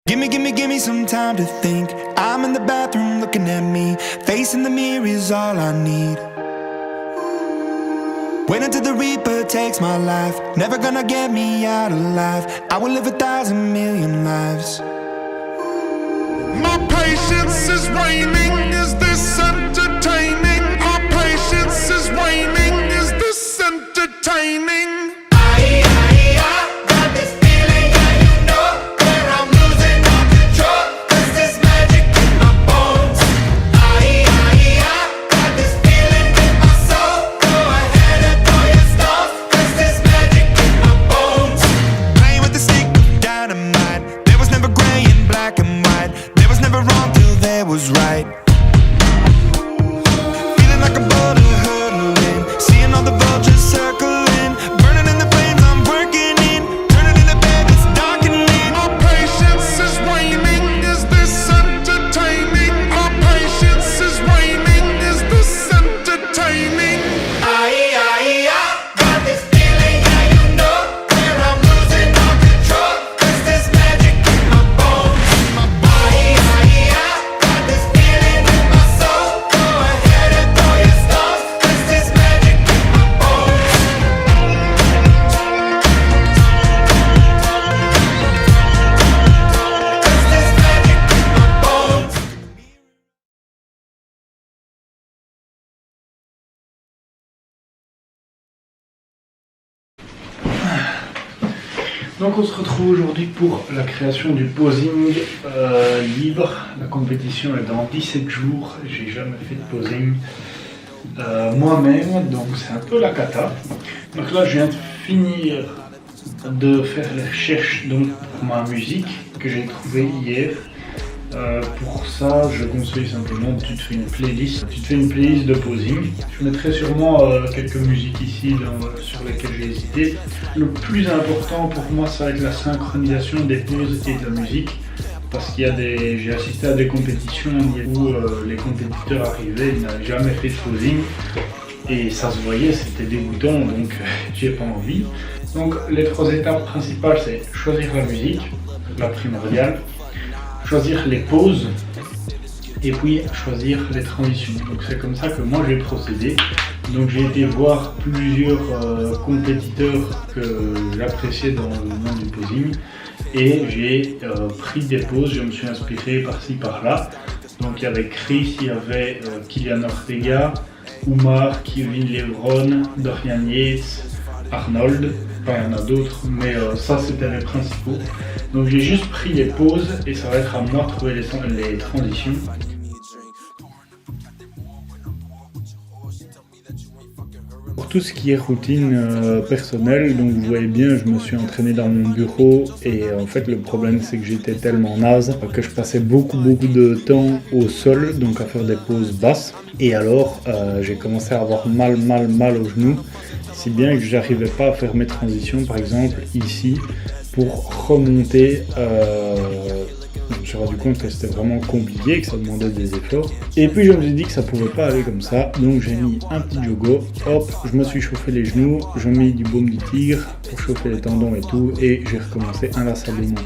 Give me some time to think. I'm in the bathroom looking at me. Facing the mirror is all I need. Wait until the Reaper takes my life. Never gonna get me out alive. I will live 1,000 million lives. My patience is waning. Is this entertaining? Our patience is waning. Is this entertaining? Was right. Feeling like a bullet hurtling, seeing all the vultures circling, burning in the flames I'm working in, turning in the bed it's darkening. Our patience is waning. Is this entertaining? Our patience is waning. Is this entertaining? I got this feeling, yeah, you know, where I'm losing all control. Cause there's magic in my bones, my body. Donc on se retrouve aujourd'hui pour la création du posing libre. La compétition est dans 17 jours, j'ai jamais fait de posing moi-même, donc c'est un peu la cata. Donc là je viens de finir de faire les recherches donc, pour ma musique que j'ai trouvée hier. Pour ça, je conseille simplement tu te fais une playlist de posing. Je mettrai sûrement quelques musiques ici sur lesquelles j'ai hésité. Le plus important pour moi, ça va être la synchronisation des pauses et de la musique, parce qu'il y a j'ai assisté à des compétitions où les compétiteurs arrivaient, ils n'avaient jamais fait de posing et ça se voyait, c'était dégoûtant, donc j'ai pas envie. Donc les 3 étapes principales, c'est choisir la musique, la primordiale, choisir les pauses et puis choisir les transitions. Donc c'est comme ça que moi j'ai procédé. Donc j'ai été voir plusieurs compétiteurs que j'appréciais dans le monde du posing et j'ai pris des pauses, je me suis inspiré par-ci par-là. Donc il y avait Chris, il y avait Kylian Ortega, Umar, Kevin Lebron, Dorian Yates, Arnold. Enfin, il y en a d'autres, mais ça c'était les principaux. Donc j'ai juste pris les pauses et ça va être à moi de trouver les transitions. Pour tout ce qui est routine personnelle, donc vous voyez bien, je me suis entraîné dans mon bureau et en fait le problème c'est que j'étais tellement naze que je passais beaucoup de temps au sol, donc à faire des pauses basses. Et alors j'ai commencé à avoir mal au genou, si bien que j'arrivais pas à faire mes transitions, par exemple ici, pour remonter. Je me suis rendu compte que c'était vraiment compliqué, que ça demandait des efforts. Et puis je me suis dit que ça pouvait pas aller comme ça, donc j'ai mis un petit jogo, hop, je me suis chauffé les genoux, j'ai mis du baume du tigre pour chauffer les tendons et tout, et j'ai recommencé inlassablement.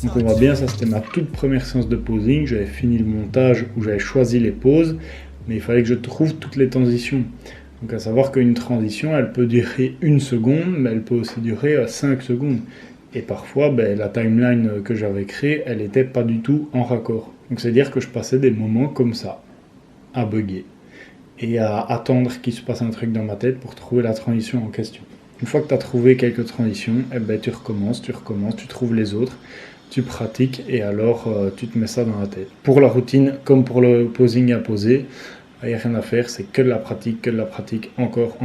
Donc on voit bien, ça c'était ma toute première séance de posing, j'avais fini le montage où j'avais choisi les pauses, mais il fallait que je trouve toutes les transitions. Donc à savoir qu'une transition, elle peut durer 1 seconde, mais elle peut aussi durer 5 secondes. Et parfois, la timeline que j'avais créée, elle n'était pas du tout en raccord. Donc c'est-à-dire que je passais des moments comme ça, à bugger, et à attendre qu'il se passe un truc dans ma tête pour trouver la transition en question. Une fois que tu as trouvé quelques transitions, tu recommences, tu trouves les autres, tu pratiques, et alors tu te mets ça dans la tête. Pour la routine, comme pour le posing à poser, il n'y a rien à faire, c'est que de la pratique, encore.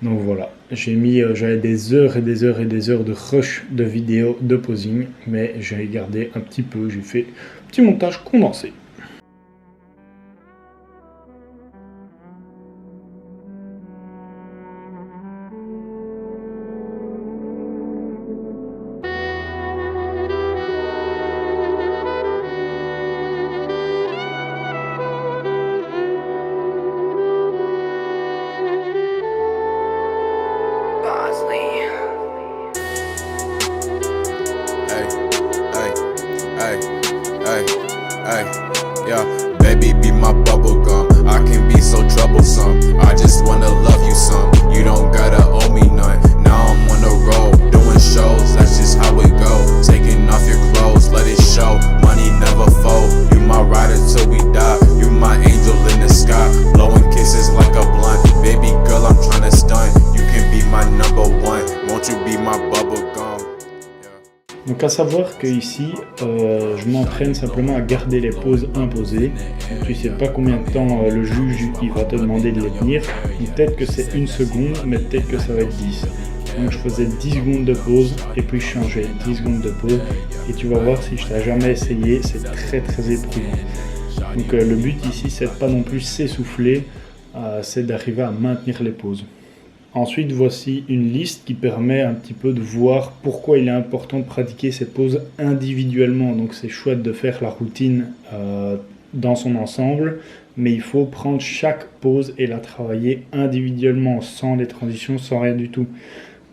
Donc voilà, j'avais des heures et des heures de rush de vidéos de posing, mais j'ai gardé un petit peu, j'ai fait un petit montage condensé. Hey. Hey, hey, hey, yeah. Baby, be my bubble gum. I can be so troublesome. I just wanna love you some. You don't gotta owe me none. Now I'm on the road, doing shows. That's just how it go. Taking off your clothes, let it show. Money never fold. You my rider till we die. You my angel in the sky. Blowing kisses like a blunt. Baby girl, I'm tryna stunt. You can be my number one. Won't you be my bubble gum? Donc à savoir que ici, je m'entraîne simplement à garder les pauses imposées. Donc, tu sais pas combien de temps le juge il va te demander de les tenir. Peut-être que c'est 1 seconde, mais peut-être que ça va être 10. Donc je faisais 10 secondes de pause et puis je changeais 10 secondes de pause. Et tu vas voir, si je t'ai jamais essayé, c'est très très éprouvant. Donc le but ici, c'est de pas non plus s'essouffler, c'est d'arriver à maintenir les pauses. Ensuite, voici une liste qui permet un petit peu de voir pourquoi il est important de pratiquer ces pauses individuellement. Donc c'est chouette de faire la routine dans son ensemble, mais il faut prendre chaque pause et la travailler individuellement, sans les transitions, sans rien du tout.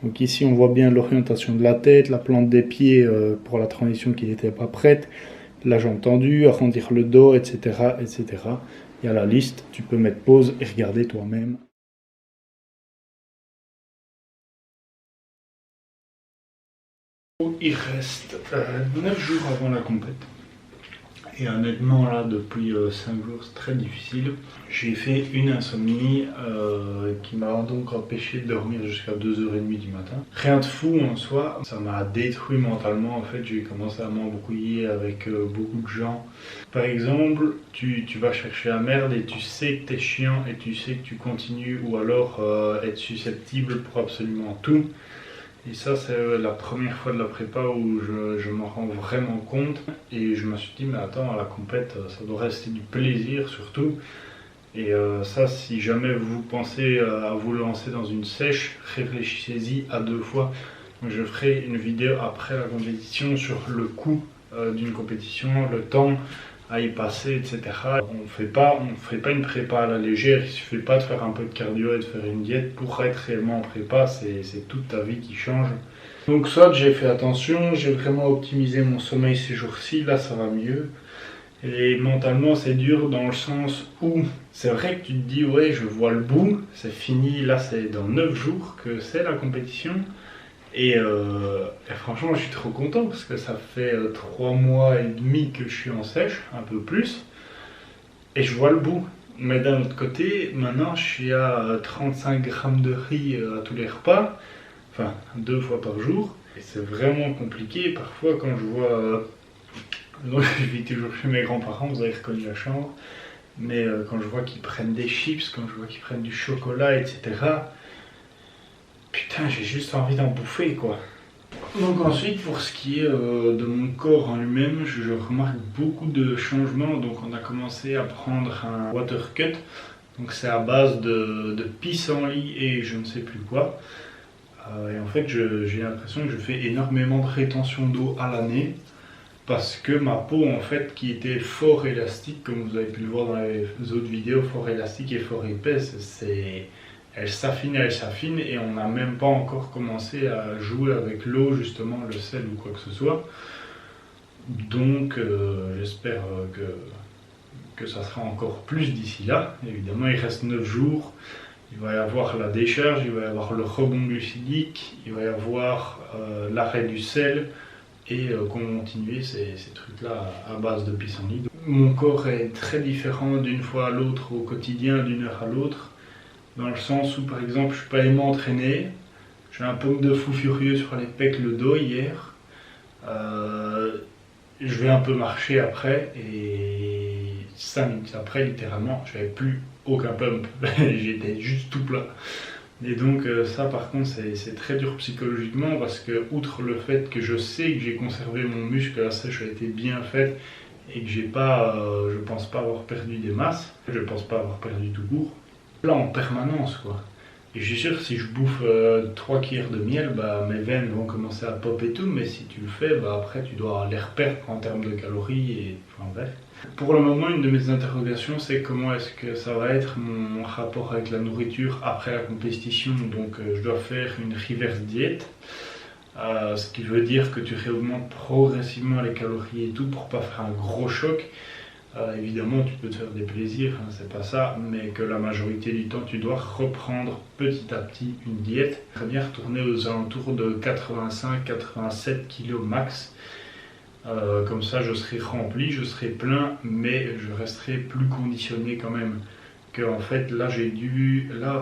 Donc ici, on voit bien l'orientation de la tête, la plante des pieds pour la transition qui n'était pas prête, la jambe tendue, arrondir le dos, etc., etc. Il y a la liste, tu peux mettre pause et regarder toi-même. Il reste 9 jours avant la compète. Et honnêtement, là, depuis 5 jours, c'est très difficile. J'ai fait une insomnie qui m'a donc empêché de dormir jusqu'à 2h30 du matin. Rien de fou en soi, ça m'a détruit mentalement. En fait, j'ai commencé à m'embrouiller avec beaucoup de gens. Par exemple, tu vas chercher la merde et tu sais que t'es chiant et tu sais que tu continues, ou alors être susceptible pour absolument tout. Et ça, c'est la première fois de la prépa où je m'en rends vraiment compte. Et je me suis dit, mais attends, à la compète, ça doit rester du plaisir surtout. Et ça, si jamais vous pensez à vous lancer dans une sèche, réfléchissez-y à 2 fois. Donc, je ferai une vidéo après la compétition sur le coût d'une compétition, le temps à y passer, etc. On fait pas une prépa à la légère. Il suffit pas de faire un peu de cardio et de faire une diète pour être réellement en prépa. C'est toute ta vie qui change. Donc soit j'ai fait attention, j'ai vraiment optimisé mon sommeil ces jours-ci, là ça va mieux. Et mentalement c'est dur dans le sens où c'est vrai que tu te dis ouais, je vois le bout, c'est fini, là c'est dans 9 jours que c'est la compétition. Et franchement je suis trop content parce que ça fait 3 mois et demi que je suis en sèche, un peu plus, et je vois le bout. Mais d'un autre côté, maintenant je suis à 35 grammes de riz à tous les repas, enfin 2 fois par jour, et c'est vraiment compliqué. Parfois quand je vois, donc je vis toujours chez mes grands-parents, vous avez reconnu la chambre, mais quand je vois qu'ils prennent des chips, quand je vois qu'ils prennent du chocolat, etc., putain, j'ai juste envie d'en bouffer, quoi. Donc ensuite, pour ce qui est de mon corps en lui-même, je remarque beaucoup de changements. Donc on a commencé à prendre un water cut. Donc c'est à base de pissenlit et je ne sais plus quoi. Et en fait, j'ai l'impression que je fais énormément de rétention d'eau à l'année. Parce que ma peau, en fait, qui était fort élastique, comme vous avez pu le voir dans les autres vidéos, fort élastique et fort épaisse, elle s'affine, et on n'a même pas encore commencé à jouer avec l'eau, justement, le sel ou quoi que ce soit. Donc j'espère que ça sera encore plus d'ici là. Évidemment, il reste 9 jours. Il va y avoir la décharge, il va y avoir le rebond glucidique, il va y avoir l'arrêt du sel et continuer ces trucs-là à base de pissenlit. Mon corps est très différent d'une fois à l'autre au quotidien, d'une heure à l'autre. Dans le sens où, par exemple, je ne suis pas allé m'entraîner, j'ai un pomme de fou furieux sur les pecs, le dos hier. Je vais un peu marcher après et 5 minutes après, littéralement, je n'avais plus aucun pump. J'étais juste tout plat. Et donc ça, par contre, c'est très dur psychologiquement parce que, outre le fait que je sais que j'ai conservé mon muscle, la sèche a été bien faite et que je pense pas avoir perdu des masses, je pense pas avoir perdu tout court. Là en permanence, quoi. Et je suis sûr que si je bouffe 3 cuillères de miel, bah, mes veines vont commencer à pop et tout, mais si tu le fais, bah, après tu dois les reperdre en termes de calories et enfin bref. Pour le moment, une de mes interrogations, c'est comment est-ce que ça va être mon rapport avec la nourriture après la compétition. Donc je dois faire une reverse diète. Ce qui veut dire que tu réaugmentes progressivement les calories et tout pour pas faire un gros choc. Évidemment, tu peux te faire des plaisirs, hein, c'est pas ça, mais que la majorité du temps, tu dois reprendre petit à petit une diète. Très bien retourner aux alentours de 85-87 kg max. Comme ça, je serai rempli, je serai plein, mais je resterai plus conditionné quand même. Que en fait, là,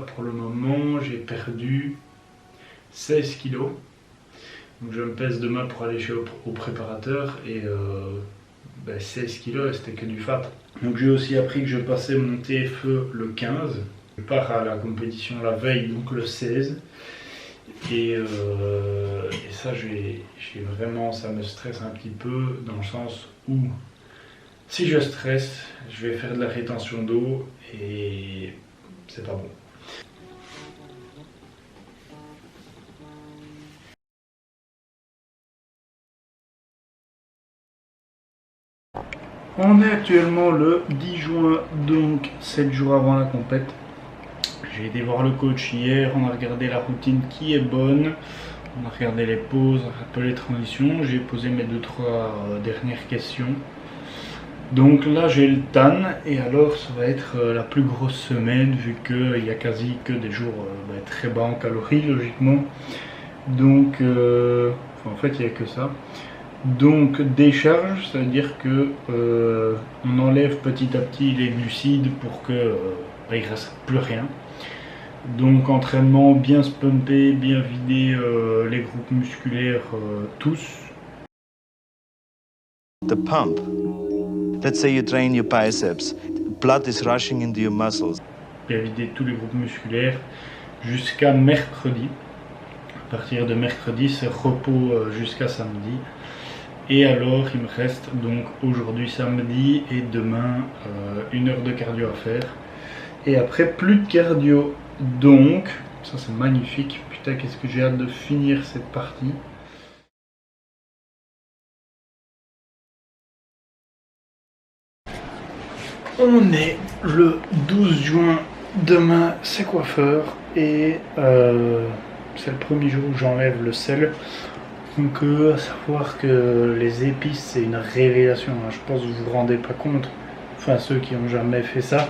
pour le moment, j'ai perdu 16 kg. Donc je me pèse demain pour aller au préparateur et 16 kg, c'était que du fat. Donc j'ai aussi appris que je passais mon TFE le 15. Je pars à la compétition la veille, donc le 16. Et ça, vraiment, ça me stresse un petit peu dans le sens où si je stresse, je vais faire de la rétention d'eau et c'est pas bon. On est actuellement le 10 juin, donc 7 jours avant la compète. J'ai été voir le coach hier, on a regardé la routine qui est bonne, on a regardé les pauses, un peu les transitions, j'ai posé mes 2-3 dernières questions. Donc là j'ai le TAN et alors ça va être la plus grosse semaine vu qu'il n'y a quasi que des jours très bas en calories logiquement. Donc en fait il n'y a que ça. Donc décharge, ça veut dire que on enlève petit à petit les glucides pour que il ne reste plus rien. Donc entraînement, bien se pumper, bien vider les groupes musculaires tous. The pump. Let's say you train your biceps. Blood is rushing into your muscles. Bien vider tous les groupes musculaires jusqu'à mercredi. À partir de mercredi, c'est repos jusqu'à samedi. Et alors, il me reste donc aujourd'hui samedi et demain 1 heure de cardio à faire. Et après, plus de cardio. Donc, ça c'est magnifique. Putain, qu'est-ce que j'ai hâte de finir cette partie. On est le 12 juin. Demain, c'est coiffeur. Et c'est le premier jour où j'enlève le sel. Donc à savoir que les épices c'est une révélation, hein. Je pense que vous vous rendez pas compte, enfin ceux qui ont jamais fait ça,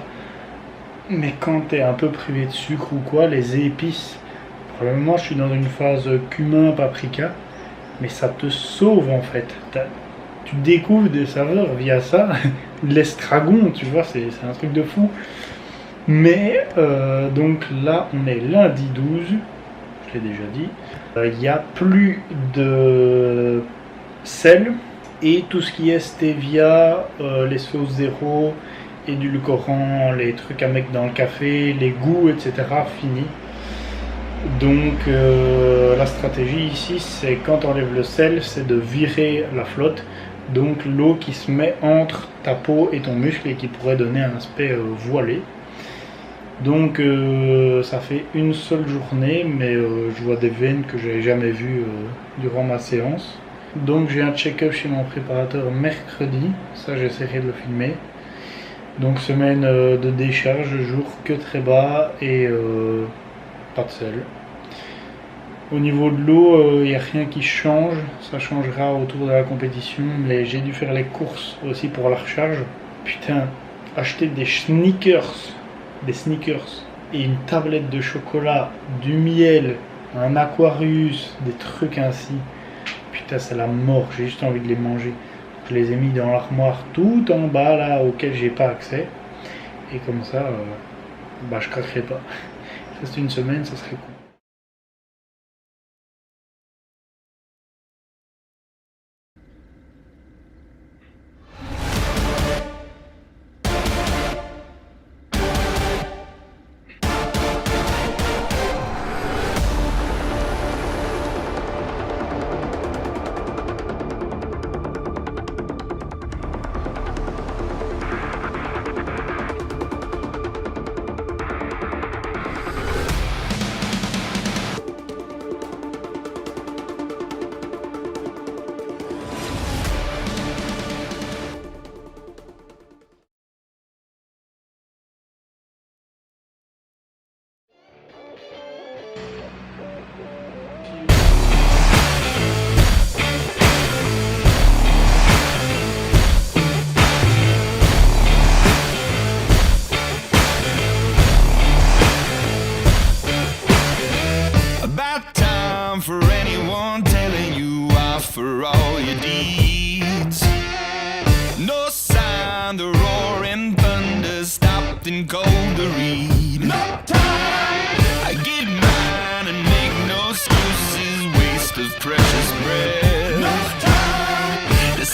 mais quand tu es un peu privé de sucre ou quoi, les épices, probablement je suis dans une phase cumin, paprika, mais ça te sauve en fait, tu découvres des saveurs via ça, de l'estragon, tu vois, c'est un truc de fou. Mais donc là on est lundi 12, je l'ai déjà dit. Il n'y a plus de sel et tout ce qui est stevia, les sauces zéro, édulcorants, les trucs à mettre dans le café, les goûts, etc. fini. Donc la stratégie ici, c'est quand on enlève le sel, c'est de virer la flotte. Donc l'eau qui se met entre ta peau et ton muscle et qui pourrait donner un aspect voilé. Donc ça fait une seule journée, mais je vois des veines que j'avais jamais vues durant ma séance. Donc j'ai un check-up chez mon préparateur mercredi, ça j'essaierai de le filmer. Donc semaine de décharge, jour que très bas et pas de sel. Au niveau de l'eau, il n'y a rien qui change, ça changera autour de la compétition, mais j'ai dû faire les courses aussi pour la recharge. Putain, acheter des sneakers et une tablette de chocolat, du miel, un Aquarius, des trucs ainsi. Putain, c'est la mort, j'ai juste envie de les manger. Je les ai mis dans l'armoire tout en bas là auquel j'ai pas accès. Et comme ça, je craquerai pas. Reste une semaine, ça serait cool.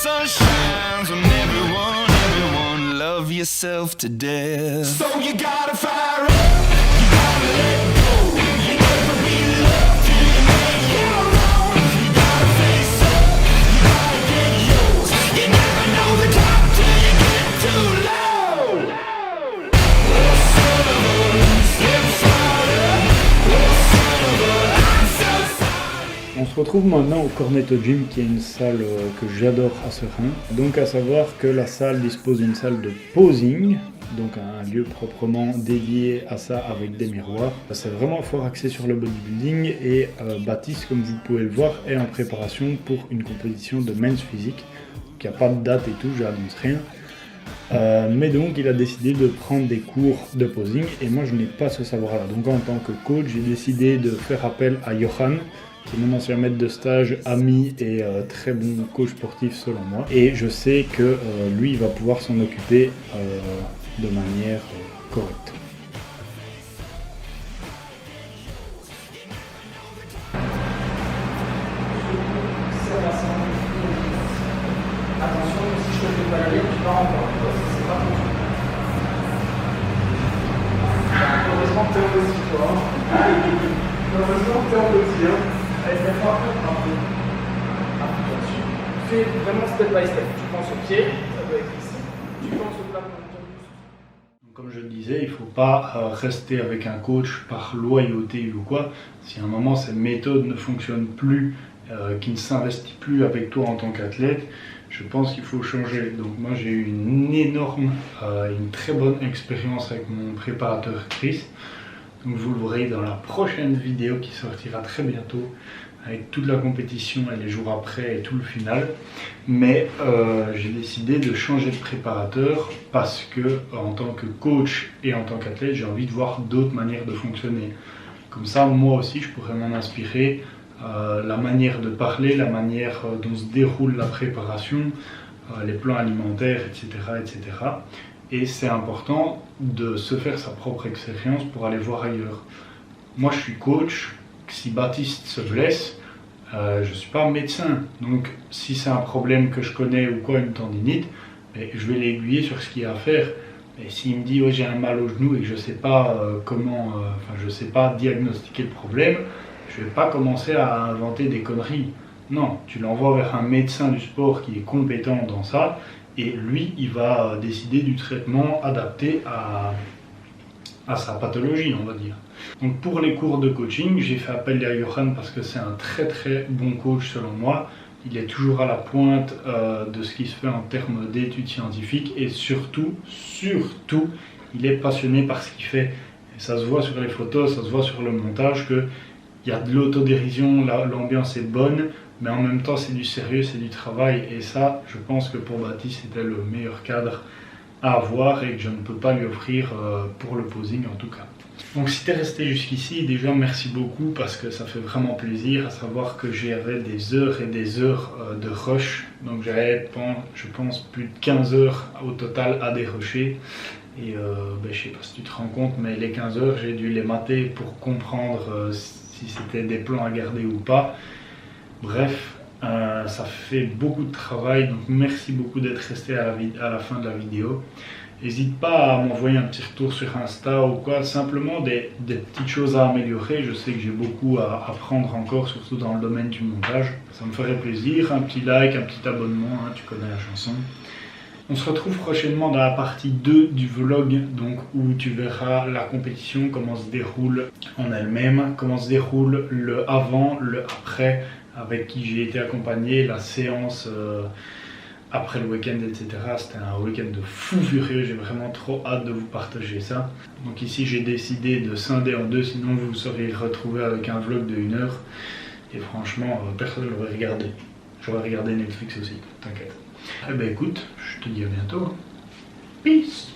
sun shines on everyone, love yourself to death. So you gotta fire up, you gotta let go, you never be loved till you make your own. You gotta face up, you gotta get yours, you never know the top till you get too low. Oh son of a, slip slider, oh son of a, I'm so sorry. On se retrouve maintenant au Cornetto Gym, qui est une salle que j'adore à Serein. Donc à savoir que la salle dispose d'une salle de posing, donc un lieu proprement dédié à ça avec des miroirs. C'est vraiment fort axé sur le bodybuilding et Baptiste, comme vous pouvez le voir, est en préparation pour une compétition de men's physique. Il n'y a pas de date et tout, j'annonce rien. Mais donc il a décidé de prendre des cours de posing et moi je n'ai pas ce savoir-là. Donc en tant que coach, j'ai décidé de faire appel à Johan, qui est mon ancien maître de stage, ami et très bon coach sportif selon moi. Et je sais que lui, il va pouvoir s'en occuper de manière correcte. Attention, si je te fais pas la ligne, tu pars encore. C'est pas possible. Heureusement que t'es en aussi, toi. Heureusement que t'es en aussi. Allez, fais fort, un peu. Attention. Fais vraiment step by step. Tu penses au pied, ça doit être ici. Tu penses au plat pour ton buste. Comme je le disais, il ne faut pas rester avec un coach par loyauté ou quoi. Si à un moment cette méthode ne fonctionne plus, qui ne s'investit plus avec toi en tant qu'athlète, je pense qu'il faut changer. Donc moi j'ai eu une très bonne expérience avec mon préparateur Chris. Donc vous le verrez dans la prochaine vidéo qui sortira très bientôt, avec toute la compétition et les jours après et tout le final. Mais j'ai décidé de changer de préparateur parce que en tant que coach et en tant qu'athlète, j'ai envie de voir d'autres manières de fonctionner. Comme ça, moi aussi, je pourrais m'en inspirer. La manière de parler, la manière dont se déroule la préparation, les plans alimentaires, etc. etc. Et c'est important de se faire sa propre expérience pour aller voir ailleurs. Moi, je suis coach. Si Baptiste se blesse, je ne suis pas médecin. Donc, si c'est un problème que je connais ou quoi, une tendinite, je vais l'aiguiller sur ce qu'il y a à faire. Et s'il me dit ouais, j'ai un mal au genou et que je ne sais pas je sais pas diagnostiquer le problème, je ne vais pas commencer à inventer des conneries. Non, tu l'envoies vers un médecin du sport qui est compétent dans ça et lui, il va décider du traitement adapté à sa pathologie, on va dire. Donc pour les cours de coaching, j'ai fait appel à Johan parce que c'est un très très bon coach selon moi. Il est toujours à la pointe de ce qui se fait en termes d'études scientifiques et surtout, il est passionné par ce qu'il fait. Et ça se voit sur les photos, ça se voit sur le montage que il y a de l'autodérision, l'ambiance est bonne, mais en même temps c'est du sérieux, c'est du travail. Et ça, je pense que pour Baptiste, c'était le meilleur cadre à avoir et que je ne peux pas lui offrir pour le posing en tout cas. Donc si tu es resté jusqu'ici, déjà merci beaucoup parce que ça fait vraiment plaisir, à savoir que j'avais des heures et des heures de rush. Donc j'avais, je pense, plus de 15 heures au total à dérocher. Et je sais pas si tu te rends compte, mais les 15 heures, j'ai dû les mater pour comprendre si c'était des plans à garder ou pas. Bref, ça fait beaucoup de travail, donc merci beaucoup d'être resté à la fin de la vidéo. N'hésite pas à m'envoyer un petit retour sur Insta ou quoi, simplement des petites choses à améliorer. Je sais que j'ai beaucoup à apprendre encore, surtout dans le domaine du montage. Ça me ferait plaisir, un petit like, un petit abonnement, hein, tu connais la chanson. On se retrouve prochainement dans la partie 2 du vlog, donc où tu verras la compétition, comment se déroule en elle-même, comment se déroule le avant, le après, avec qui j'ai été accompagné, la séance après le week-end, etc. C'était un week-end de fou furieux, j'ai vraiment trop hâte de vous partager ça. Donc ici j'ai décidé de scinder en deux, sinon vous seriez retrouvé avec un vlog de 1 heure. Et franchement, personne ne l'aurait regardé. J'aurais regardé Netflix aussi, t'inquiète. Eh ben écoute, je te dis à bientôt. Peace.